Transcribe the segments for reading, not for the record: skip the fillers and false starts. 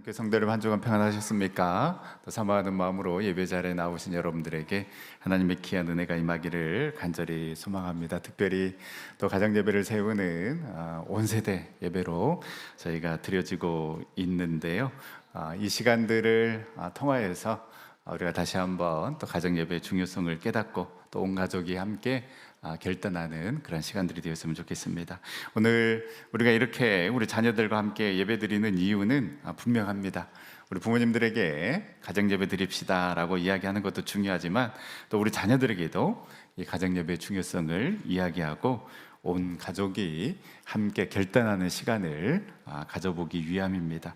하나님께 성도를 한 주간 평안하셨습니까? 또 사모하는 마음으로 예배 자리에 나오신 여러분들에게 하나님의 귀한 은혜가 임하기를 간절히 소망합니다. 특별히 또 가정 예배를 세우는 온 세대 예배로 저희가 드려지고 있는데요. 이 시간들을 통하여서 우리가 다시 한번 또 가정 예배의 중요성을 깨닫고 또 온 가족이 함께 결단하는 그런 시간들이 되었으면 좋겠습니다. 오늘 우리가 이렇게 우리 자녀들과 함께 예배드리는 이유는 분명합니다. 우리 부모님들에게 가정 예배 드립시다라고 이야기하는 것도 중요하지만 또 우리 자녀들에게도 이 가정 예배의 중요성을 이야기하고 온 가족이 함께 결단하는 시간을 가져보기 위함입니다.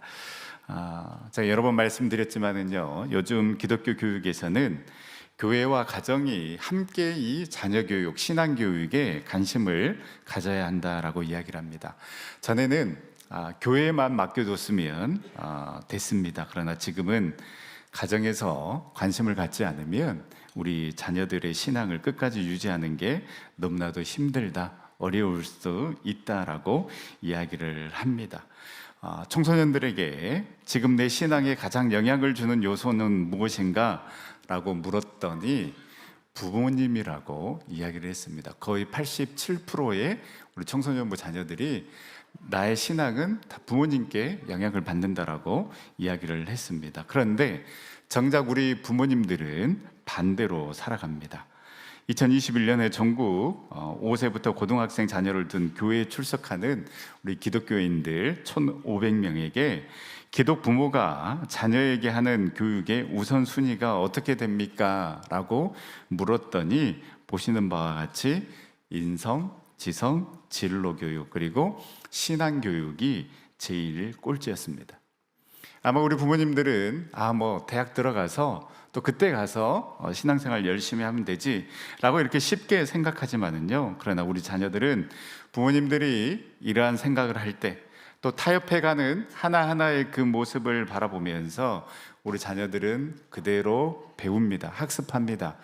제가 여러 번 말씀드렸지만은요, 요즘 기독교 교육에서는 교회와 가정이 함께 이 자녀 교육, 신앙 교육에 관심을 가져야 한다라고 이야기를 합니다. 전에는 교회만 맡겨뒀으면 됐습니다. 그러나 지금은 가정에서 관심을 갖지 않으면 우리 자녀들의 신앙을 끝까지 유지하는 게 너무나도 힘들다, 어려울 수 있다라고 이야기를 합니다. 청소년들에게 지금 내 신앙에 가장 영향을 주는 요소는 무엇인가? 라고 물었더니 부모님이라고 이야기를 했습니다. 거의 87%의 우리 청소년부 자녀들이 나의 신앙은 다 부모님께 영향을 받는다라고 이야기를 했습니다. 그런데 정작 우리 부모님들은 반대로 살아갑니다. 2021년에 전국 5세부터 고등학생 자녀를 둔 교회에 출석하는 우리 기독교인들 1,500명에게 기독 부모가 자녀에게 하는 교육의 우선순위가 어떻게 됩니까? 라고 물었더니 보시는 바와 같이 인성, 지성, 진로 교육 그리고 신앙 교육이 제일 꼴찌였습니다. 아마 우리 부모님들은 대학 들어가서 또 그때 가서 신앙생활 열심히 하면 되지 라고 이렇게 쉽게 생각하지만은요, 그러나 우리 자녀들은 부모님들이 이러한 생각을 할 때 또 타협해가는 하나하나의 그 모습을 바라보면서 우리 자녀들은 그대로 배웁니다. 학습합니다.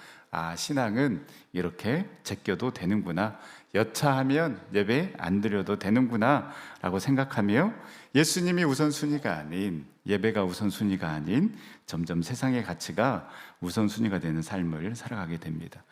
신앙은 이렇게 제껴도 되는구나, 여차하면 예배 안 드려도 되는구나 라고 생각하며 예수님이 우선순위가 아닌, 예배가 우선순위가 아닌 점점 세상의 가치가 우선순위가 되는 삶을 살아가게 됩니다.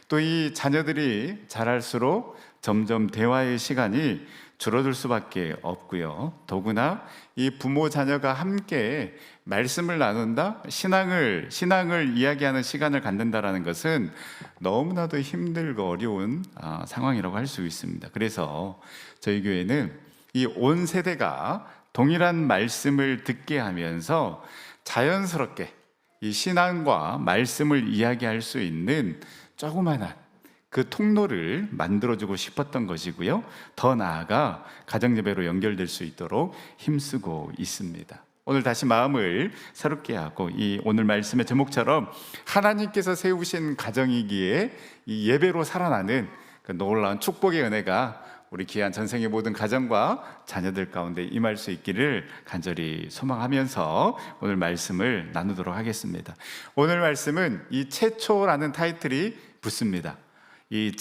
또 이 자녀들이 자랄수록 점점 대화의 시간이 줄어들 수밖에 없고요. 더구나 이 부모 자녀가 함께 말씀을 나눈다, 신앙을 이야기하는 시간을 갖는다라는 것은 너무나도 힘들고 어려운 상황이라고 할 수 있습니다. 그래서 저희 교회는 이 온 세대가 동일한 말씀을 듣게 하면서 자연스럽게 이 신앙과 말씀을 이야기할 수 있는 조그마한 그 통로를 만들어주고 싶었던 것이고요. 더 나아가 가정예배로 연결될 수 있도록 힘쓰고 있습니다. 오늘 다시 마음을 새롭게 하고 이 오늘 말씀의 제목처럼 하나님께서 세우신 가정이기에 이 예배로 살아나는 그 놀라운 축복의 은혜가 우리 귀한 전생의 모든 가정과 자녀들 가운데 임할 수 있기를 간절히 소망하면서 오늘 말씀을 나누도록 하겠습니다. 오늘 말씀은 이 최초라는 타이틀이 붙습니다. 이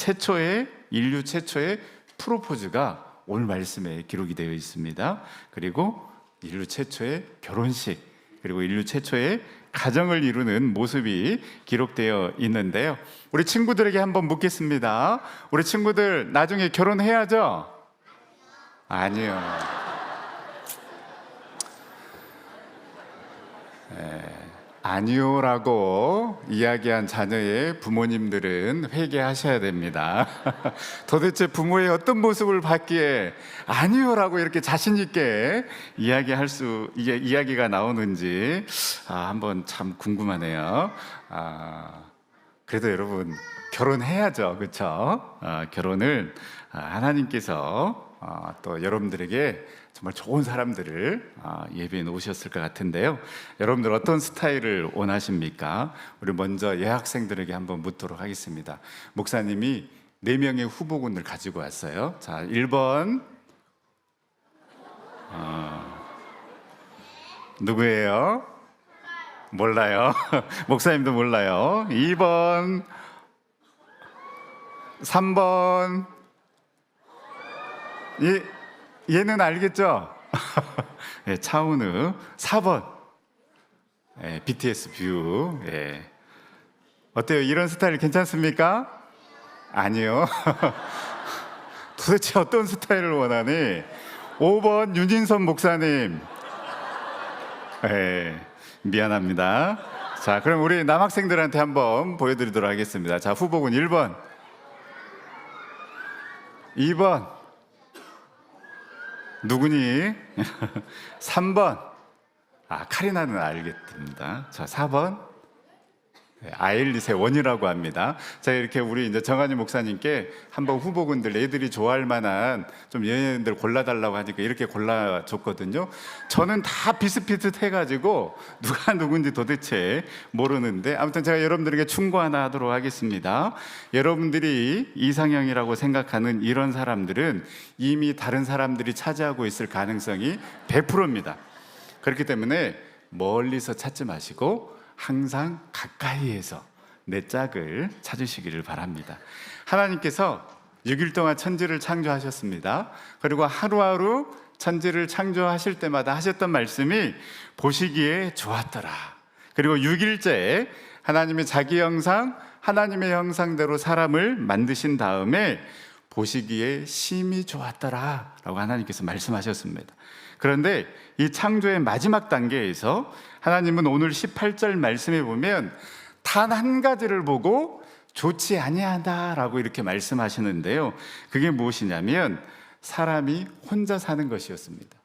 인류 최초의 프로포즈가 오늘 말씀에 기록이 되어 있습니다. 그리고 인류 최초의 결혼식, 그리고 인류 최초의 가정을 이루는 모습이 기록되어 있는데요. 우리 친구들에게 한번 묻겠습니다. 우리 친구들 나중에 결혼해야죠? 아니요. 아니요라고 이야기한 자녀의 부모님들은 회개하셔야 됩니다. 도대체 부모의 어떤 모습을 봤기에 아니요라고 이렇게 자신 있게 이야기가 나오는지 한번 참 궁금하네요. 그래도 여러분 결혼해야죠, 그렇죠? 결혼을 하나님께서 또 여러분들에게 정말 좋은 사람들을 예비해 놓으셨을 것 같은데요. 여러분들 어떤 스타일을 원하십니까? 우리 먼저 예학생들에게 한번 묻도록 하겠습니다. 목사님이 4명의 후보군을 가지고 왔어요. 자, 1번 누구예요? 몰라요. 목사님도 몰라요. 2번, 3번. 얘는 알겠죠? 예, 차은우. 4번 예, BTS 뷰. 예. 어때요? 이런 스타일 괜찮습니까? 아니요. 도대체 어떤 스타일을 원하니? 5번 윤진선 목사님. 예, 미안합니다. 자, 그럼 우리 남학생들한테 한번 보여드리도록 하겠습니다. 자, 후보군 1번, 2번 누구니? 3번 카리나는 알겠습니다. 자, 4번 아일릿의 원이라고 합니다. 자, 이렇게 우리 이제 정한이 목사님께 한번 후보군들 애들이 좋아할 만한 좀 연예인들 골라달라고 하니까 이렇게 골라줬거든요. 저는 다 비슷비슷해가지고 누가 누군지 도대체 모르는데, 아무튼 제가 여러분들에게 충고 하나 하도록 하겠습니다. 여러분들이 이상형이라고 생각하는 이런 사람들은 이미 다른 사람들이 차지하고 있을 가능성이 100%입니다. 그렇기 때문에 멀리서 찾지 마시고 항상 가까이에서 내 짝을 찾으시기를 바랍니다. 하나님께서 6일 동안 천지를 창조하셨습니다. 그리고 하루하루 천지를 창조하실 때마다 하셨던 말씀이 보시기에 좋았더라. 그리고 6일째 하나님의 자기 형상, 하나님의 형상대로 사람을 만드신 다음에 보시기에 심히 좋았더라 라고 하나님께서 말씀하셨습니다. 그런데 이 창조의 마지막 단계에서 하나님은 오늘 18절 말씀에 보면 단 한 가지를 보고 좋지 아니하다라고 이렇게 말씀하시는데요. 그게 무엇이냐면 사람이 혼자 사는 것이었습니다.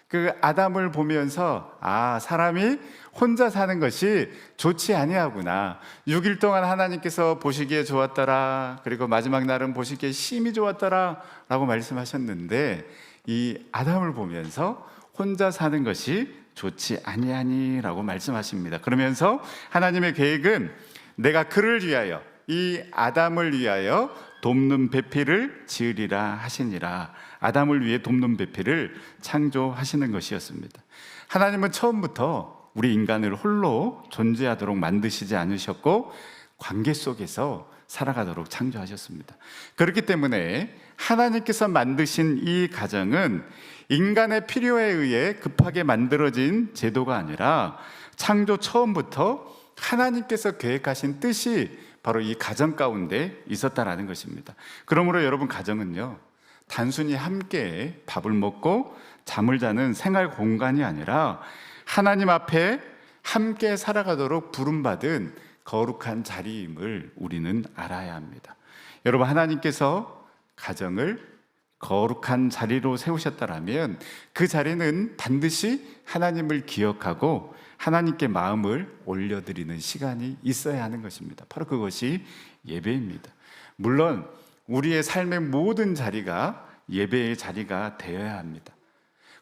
그 아담을 보면서 사람이 혼자 사는 것이 좋지 아니하구나. 6일 동안 하나님께서 보시기에 좋았더라. 그리고 마지막 날은 보시기에 심히 좋았더라 라고 말씀하셨는데, 이 아담을 보면서 혼자 사는 것이 좋지 아니하니라고 말씀하십니다. 그러면서 하나님의 계획은 내가 그를 위하여, 이 아담을 위하여 돕는 배필을 지으리라 하시니라. 아담을 위해 돕는 배필을 창조하시는 것이었습니다. 하나님은 처음부터 우리 인간을 홀로 존재하도록 만드시지 않으셨고 관계 속에서 살아가도록 창조하셨습니다. 그렇기 때문에 하나님께서 만드신 이 가정은 인간의 필요에 의해 급하게 만들어진 제도가 아니라 창조 처음부터 하나님께서 계획하신 뜻이 바로 이 가정 가운데 있었다라는 것입니다. 그러므로 여러분, 가정은요, 단순히 함께 밥을 먹고 잠을 자는 생활 공간이 아니라 하나님 앞에 함께 살아가도록 부름받은 거룩한 자리임을 우리는 알아야 합니다. 여러분, 하나님께서 가정을 거룩한 자리로 세우셨다라면 그 자리는 반드시 하나님을 기억하고 하나님께 마음을 올려드리는 시간이 있어야 하는 것입니다. 바로 그것이 예배입니다. 물론 우리의 삶의 모든 자리가 예배의 자리가 되어야 합니다.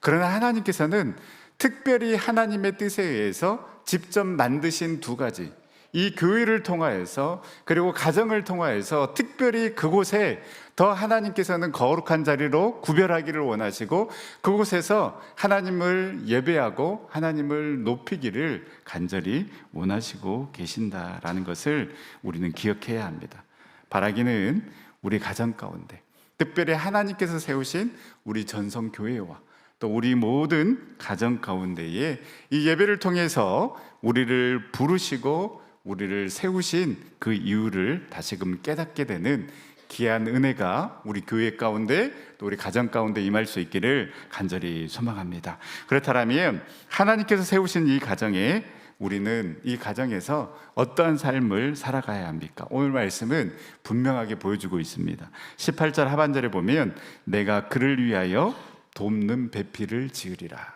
그러나 하나님께서는 특별히 하나님의 뜻에 의해서 직접 만드신 두 가지, 이 교회를 통하여서 그리고 가정을 통하여서 특별히 그곳에 더 하나님께서는 거룩한 자리로 구별하기를 원하시고 그곳에서 하나님을 예배하고 하나님을 높이기를 간절히 원하시고 계신다라는 것을 우리는 기억해야 합니다. 바라기는 우리 가정 가운데 특별히 하나님께서 세우신 우리 전성교회와 또 우리 모든 가정 가운데에 이 예배를 통해서 우리를 부르시고 우리를 세우신 그 이유를 다시금 깨닫게 되는 귀한 은혜가 우리 교회 가운데 또 우리 가정 가운데 임할 수 있기를 간절히 소망합니다. 그렇다면 하나님께서 세우신 이 가정에 우리는 이 가정에서 어떠한 삶을 살아가야 합니까? 오늘 말씀은 분명하게 보여주고 있습니다. 18절 하반절에 보면 내가 그를 위하여 돕는 배필을 지으리라.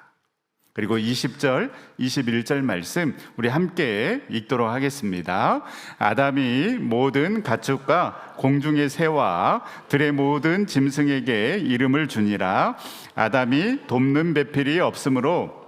그리고 20절, 21절 말씀 우리 함께 읽도록 하겠습니다. 아담이 모든 가축과 공중의 새와 들의 모든 짐승에게 이름을 주니라. 아담이 돕는 배필이 없으므로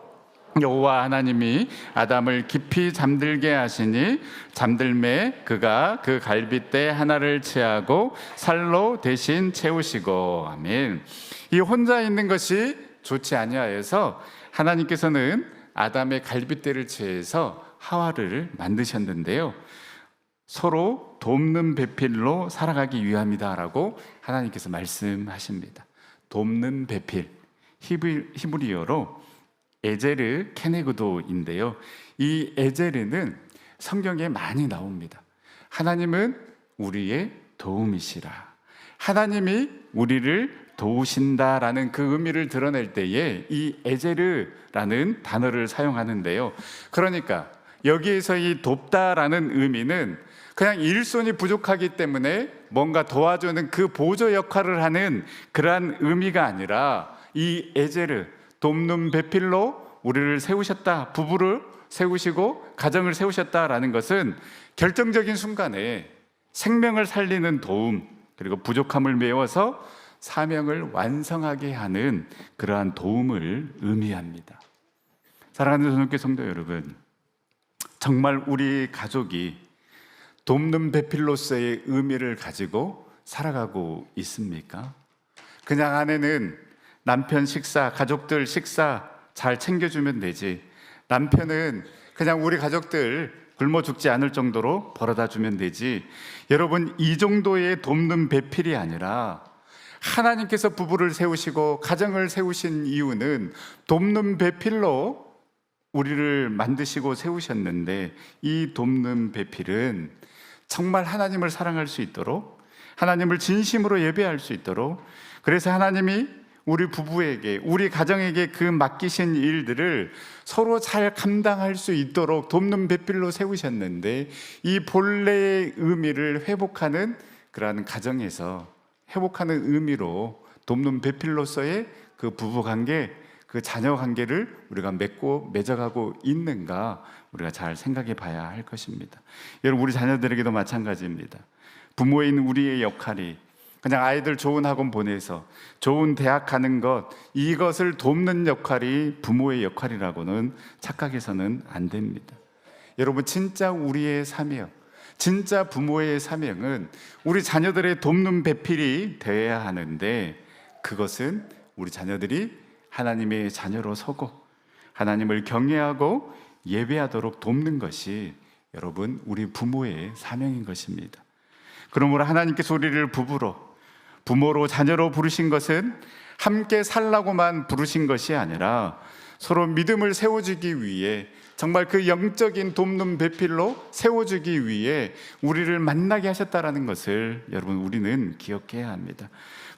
여호와 하나님이 아담을 깊이 잠들게 하시니 잠들매 그가 그 갈빗대 하나를 취하고 살로 대신 채우시고. 아멘. 이 혼자 있는 것이 좋지 아니하여서 하나님께서는 아담의 갈빗대를 취해서 하와를 만드셨는데요, 서로 돕는 배필로 살아가기 위함이다라고 하나님께서 말씀하십니다. 돕는 배필, 히브리어로 에제르 케네그도인데요. 이 에제르는 성경에 많이 나옵니다. 하나님은 우리의 도움이시라. 하나님이 우리를 도우신다라는 그 의미를 드러낼 때에 이 에제르라는 단어를 사용하는데요. 그러니까 여기에서 이 돕다라는 의미는 그냥 일손이 부족하기 때문에 뭔가 도와주는 그 보조 역할을 하는 그러한 의미가 아니라 이 에제르, 돕는 배필로 우리를 세우셨다, 부부를 세우시고 가정을 세우셨다라는 것은 결정적인 순간에 생명을 살리는 도움, 그리고 부족함을 메워서 사명을 완성하게 하는 그러한 도움을 의미합니다. 사랑하는 전도교 성도 여러분, 정말 우리 가족이 돕는 배필로서의 의미를 가지고 살아가고 있습니까? 그냥 아내는 남편 식사, 가족들 식사 잘 챙겨주면 되지, 남편은 그냥 우리 가족들 굶어 죽지 않을 정도로 벌어다 주면 되지, 여러분, 이 정도의 돕는 배필이 아니라 하나님께서 부부를 세우시고 가정을 세우신 이유는 돕는 배필로 우리를 만드시고 세우셨는데, 이 돕는 배필은 정말 하나님을 사랑할 수 있도록, 하나님을 진심으로 예배할 수 있도록, 그래서 하나님이 우리 부부에게, 우리 가정에게 그 맡기신 일들을 서로 잘 감당할 수 있도록 돕는 배필로 세우셨는데, 이 본래의 의미를 회복하는 그러한 가정에서 회복하는 의미로 돕는 배필로서의 그 부부 관계, 그 자녀 관계를 우리가 맺어가고 있는가, 우리가 잘 생각해 봐야 할 것입니다. 여러분, 우리 자녀들에게도 마찬가지입니다. 부모인 우리의 역할이 그냥 아이들 좋은 학원 보내서 좋은 대학 가는 것, 이것을 돕는 역할이 부모의 역할이라고는 착각해서는 안 됩니다. 여러분, 진짜 우리의 사명, 진짜 부모의 사명은 우리 자녀들의 돕는 배필이 되어야 하는데, 그것은 우리 자녀들이 하나님의 자녀로 서고 하나님을 경외하고 예배하도록 돕는 것이 여러분, 우리 부모의 사명인 것입니다. 그러므로 하나님께서 우리를 부모로 자녀로 부르신 것은 함께 살라고만 부르신 것이 아니라 서로 믿음을 세워주기 위해, 정말 그 영적인 돕는 배필로 세워주기 위해 우리를 만나게 하셨다는 것을 여러분, 우리는 기억해야 합니다.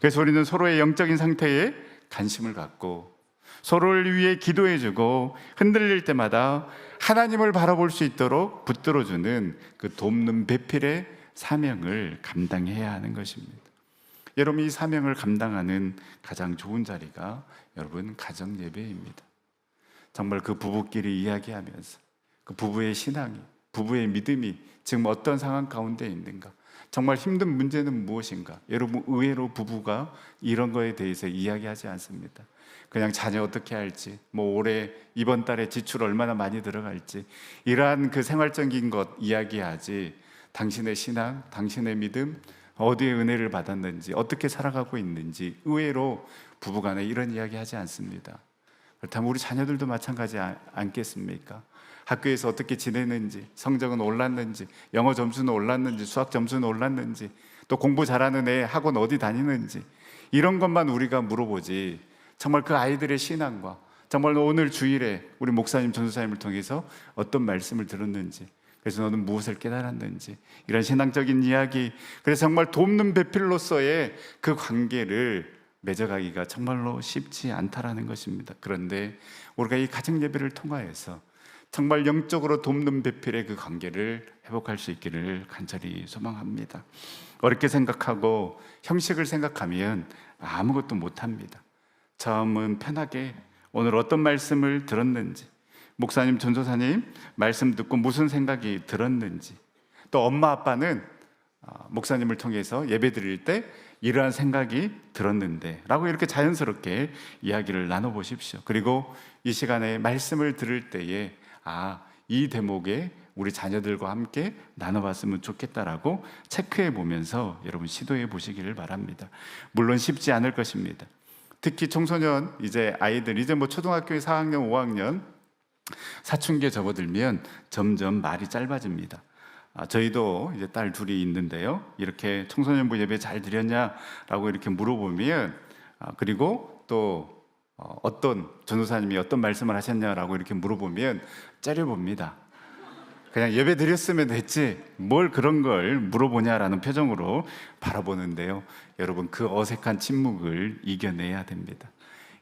그래서 우리는 서로의 영적인 상태에 관심을 갖고 서로를 위해 기도해주고 흔들릴 때마다 하나님을 바라볼 수 있도록 붙들어주는 그 돕는 배필의 사명을 감당해야 하는 것입니다. 여러분, 이 사명을 감당하는 가장 좋은 자리가 여러분, 가정 예배입니다. 정말 그 부부끼리 이야기하면서 그 부부의 신앙이, 부부의 믿음이 지금 어떤 상황 가운데 있는가, 정말 힘든 문제는 무엇인가. 여러분, 의외로 부부가 이런 거에 대해서 이야기하지 않습니다. 그냥 자녀 어떻게 할지, 올해 이번 달에 지출 얼마나 많이 들어갈지, 이러한 그 생활적인 것 이야기하지, 당신의 신앙, 당신의 믿음, 어디에 은혜를 받았는지, 어떻게 살아가고 있는지 의외로 부부간에 이런 이야기 하지 않습니다. 그렇다면 우리 자녀들도 마찬가지 않겠습니까? 학교에서 어떻게 지내는지, 성적은 올랐는지, 영어 점수는 올랐는지, 수학 점수는 올랐는지, 또 공부 잘하는 애 학원 어디 다니는지, 이런 것만 우리가 물어보지, 정말 그 아이들의 신앙과 정말 오늘 주일에 우리 목사님, 전도사님을 통해서 어떤 말씀을 들었는지, 그래서 너는 무엇을 깨달았는지, 이런 신앙적인 이야기, 그래서 정말 돕는 배필로서의 그 관계를 맺어가기가 정말로 쉽지 않다라는 것입니다. 그런데 우리가 이 가정 예배를 통하여서 정말 영적으로 돕는 배필의 그 관계를 회복할 수 있기를 간절히 소망합니다. 어렵게 생각하고 형식을 생각하면 아무것도 못합니다. 처음은 편하게 오늘 어떤 말씀을 들었는지, 목사님, 전도사님 말씀 듣고 무슨 생각이 들었는지, 또 엄마 아빠는 목사님을 통해서 예배 드릴 때 이러한 생각이 들었는데 라고 이렇게 자연스럽게 이야기를 나눠보십시오. 그리고 이 시간에 말씀을 들을 때에 이 대목에 우리 자녀들과 함께 나눠봤으면 좋겠다라고 체크해 보면서 여러분, 시도해 보시기를 바랍니다. 물론 쉽지 않을 것입니다. 특히 청소년, 이제 아이들, 이제 초등학교 4학년, 5학년 사춘기에 접어들면 점점 말이 짧아집니다. 저희도 이제 딸 둘이 있는데요, 이렇게 청소년부 예배 잘 드렸냐라고 이렇게 물어보면, 그리고 또 어떤 전도사님이 어떤 말씀을 하셨냐라고 이렇게 물어보면 째려봅니다. 그냥 예배 드렸으면 됐지 뭘 그런 걸 물어보냐라는 표정으로 바라보는데요. 여러분, 그 어색한 침묵을 이겨내야 됩니다.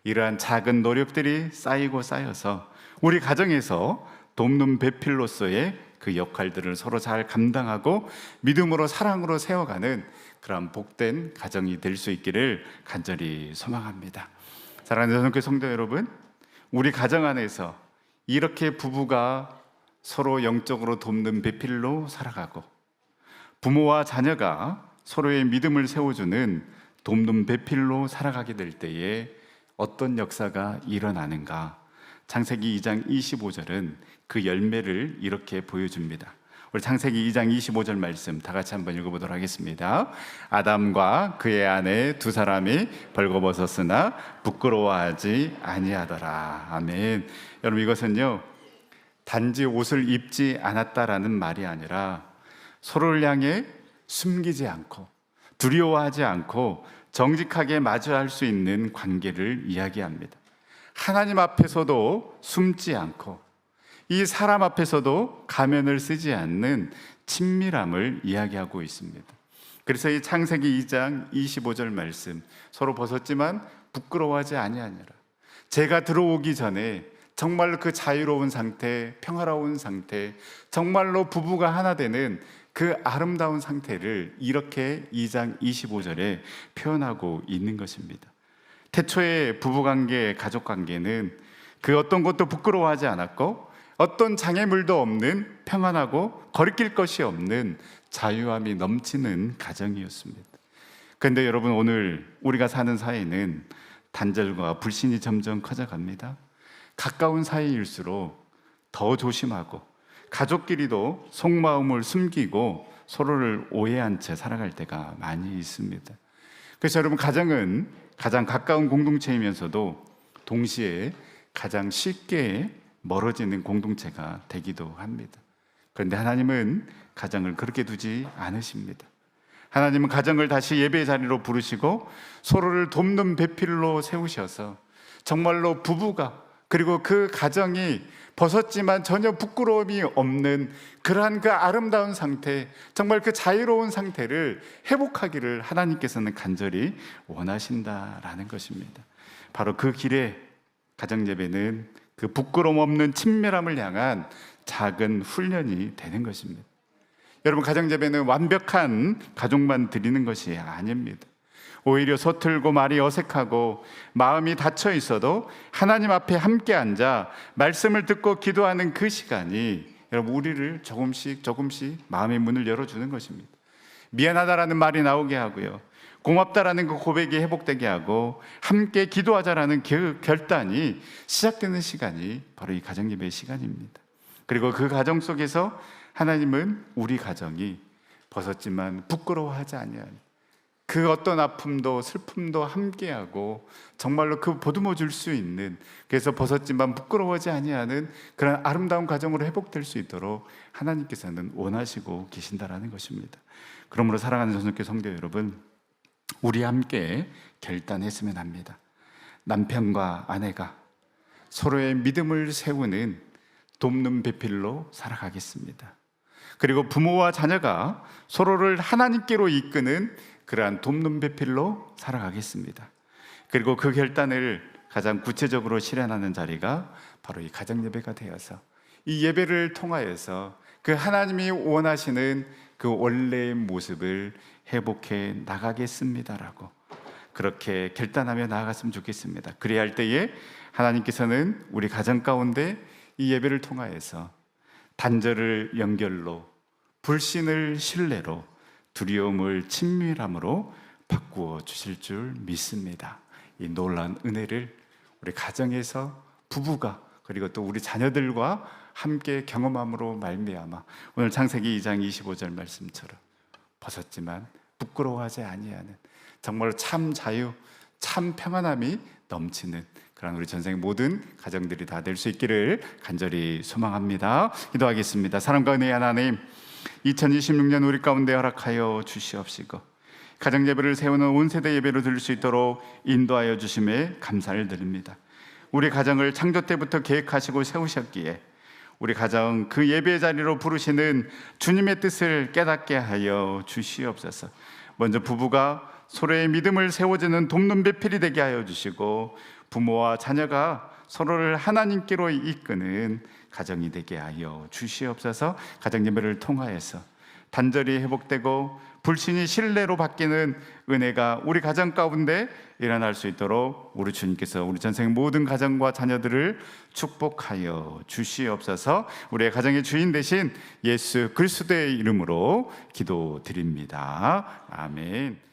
이러한 작은 노력들이 쌓이고 쌓여서 우리 가정에서 돕는 배필로서의 그 역할들을 서로 잘 감당하고 믿음으로 사랑으로 세워가는 그런 복된 가정이 될 수 있기를 간절히 소망합니다. 사랑하는 전도교 성도 여러분, 우리 가정 안에서 이렇게 부부가 서로 영적으로 돕는 배필로 살아가고 부모와 자녀가 서로의 믿음을 세워주는 돕는 배필로 살아가게 될 때에 어떤 역사가 일어나는가? 창세기 2장 25절은 그 열매를 이렇게 보여줍니다. 우리 창세기 2장 25절 말씀 다 같이 한번 읽어보도록 하겠습니다. 아담과 그의 아내 두 사람이 벌거벗었으나 부끄러워하지 아니하더라. 아멘. 여러분, 이것은요 단지 옷을 입지 않았다라는 말이 아니라 서로를 향해 숨기지 않고 두려워하지 않고 정직하게 마주할 수 있는 관계를 이야기합니다. 하나님 앞에서도 숨지 않고 이 사람 앞에서도 가면을 쓰지 않는 친밀함을 이야기하고 있습니다. 그래서 이 창세기 2장 25절 말씀, 서로 벗었지만 부끄러워하지 아니하니라. 제가 들어오기 전에 정말로 그 자유로운 상태, 평화로운 상태, 정말로 부부가 하나 되는 그 아름다운 상태를 이렇게 2장 25절에 표현하고 있는 것입니다. 태초의 부부관계, 가족관계는 그 어떤 것도 부끄러워하지 않았고 어떤 장애물도 없는 평안하고 거리낄 것이 없는 자유함이 넘치는 가정이었습니다. 그런데 여러분, 오늘 우리가 사는 사회는 단절과 불신이 점점 커져갑니다. 가까운 사이일수록 더 조심하고 가족끼리도 속마음을 숨기고 서로를 오해한 채 살아갈 때가 많이 있습니다. 그래서 여러분, 가정은 가장 가까운 공동체이면서도 동시에 가장 쉽게 멀어지는 공동체가 되기도 합니다. 그런데 하나님은 가정을 그렇게 두지 않으십니다. 하나님은 가정을 다시 예배의 자리로 부르시고 서로를 돕는 배필로 세우셔서 정말로 부부가 그리고 그 가정이 벗었지만 전혀 부끄러움이 없는 그러한 그 아름다운 상태, 정말 그 자유로운 상태를 회복하기를 하나님께서는 간절히 원하신다라는 것입니다. 바로 그 길에 가정예배는 그 부끄러움 없는 친밀함을 향한 작은 훈련이 되는 것입니다. 여러분, 가정예배는 완벽한 가족만 드리는 것이 아닙니다. 오히려 서툴고 말이 어색하고 마음이 닫혀 있어도 하나님 앞에 함께 앉아 말씀을 듣고 기도하는 그 시간이 여러분, 우리를 조금씩 마음의 문을 열어주는 것입니다. 미안하다라는 말이 나오게 하고요, 고맙다라는 그 고백이 회복되게 하고 함께 기도하자라는 그 결단이 시작되는 시간이 바로 이 가정예배의 시간입니다. 그리고 그 가정 속에서 하나님은 우리 가정이 벗었지만 부끄러워하지 아니하니 그 어떤 아픔도 슬픔도 함께하고 정말로 그 보듬어 줄 수 있는, 그래서 벗었지만 부끄러워하지 아니하는 그런 아름다운 가정으로 회복될 수 있도록 하나님께서는 원하시고 계신다라는 것입니다. 그러므로 사랑하는 전도교 성도 여러분, 우리 함께 결단했으면 합니다. 남편과 아내가 서로의 믿음을 세우는 돕는 배필로 살아가겠습니다. 그리고 부모와 자녀가 서로를 하나님께로 이끄는 그러한 돕는 배필로 살아가겠습니다. 그리고 그 결단을 가장 구체적으로 실현하는 자리가 바로 이 가정예배가 되어서 이 예배를 통하여서 그 하나님이 원하시는 그 원래의 모습을 회복해 나가겠습니다라고 그렇게 결단하며 나아갔으면 좋겠습니다. 그래야 할 때에 하나님께서는 우리 가정 가운데 이 예배를 통하여서 단절을 연결로, 불신을 신뢰로, 두려움을 친밀함으로 바꾸어 주실 줄 믿습니다. 이 놀라운 은혜를 우리 가정에서 부부가 그리고 또 우리 자녀들과 함께 경험함으로 말미암아 오늘 창세기 2장 25절 말씀처럼 벗었지만 부끄러워하지 아니하는 정말로 참 자유, 참 평안함이 넘치는 그런 우리 전생의 모든 가정들이 다 될 수 있기를 간절히 소망합니다. 기도하겠습니다. 사랑과 은혜의 하나님, 2026년 우리 가운데 허락하여 주시옵시고 가정예배를 세우는 온 세대 예배로 드릴 수 있도록 인도하여 주심에 감사를 드립니다. 우리 가정을 창조 때부터 계획하시고 세우셨기에 우리 가정 그 예배 자리로 부르시는 주님의 뜻을 깨닫게 하여 주시옵소서. 먼저 부부가 서로의 믿음을 세워주는 돕는 배필이 되게 하여 주시고, 부모와 자녀가 서로를 하나님께로 이끄는 가정이 되게 하여 주시옵소서. 가정 예배를 통하여서 단절이 회복되고 불신이 신뢰로 바뀌는 은혜가 우리 가정 가운데 일어날 수 있도록 우리 주님께서 우리 전생 모든 가정과 자녀들을 축복하여 주시옵소서. 우리의 가정의 주인 되신 예수 그리스도의 이름으로 기도드립니다. 아멘.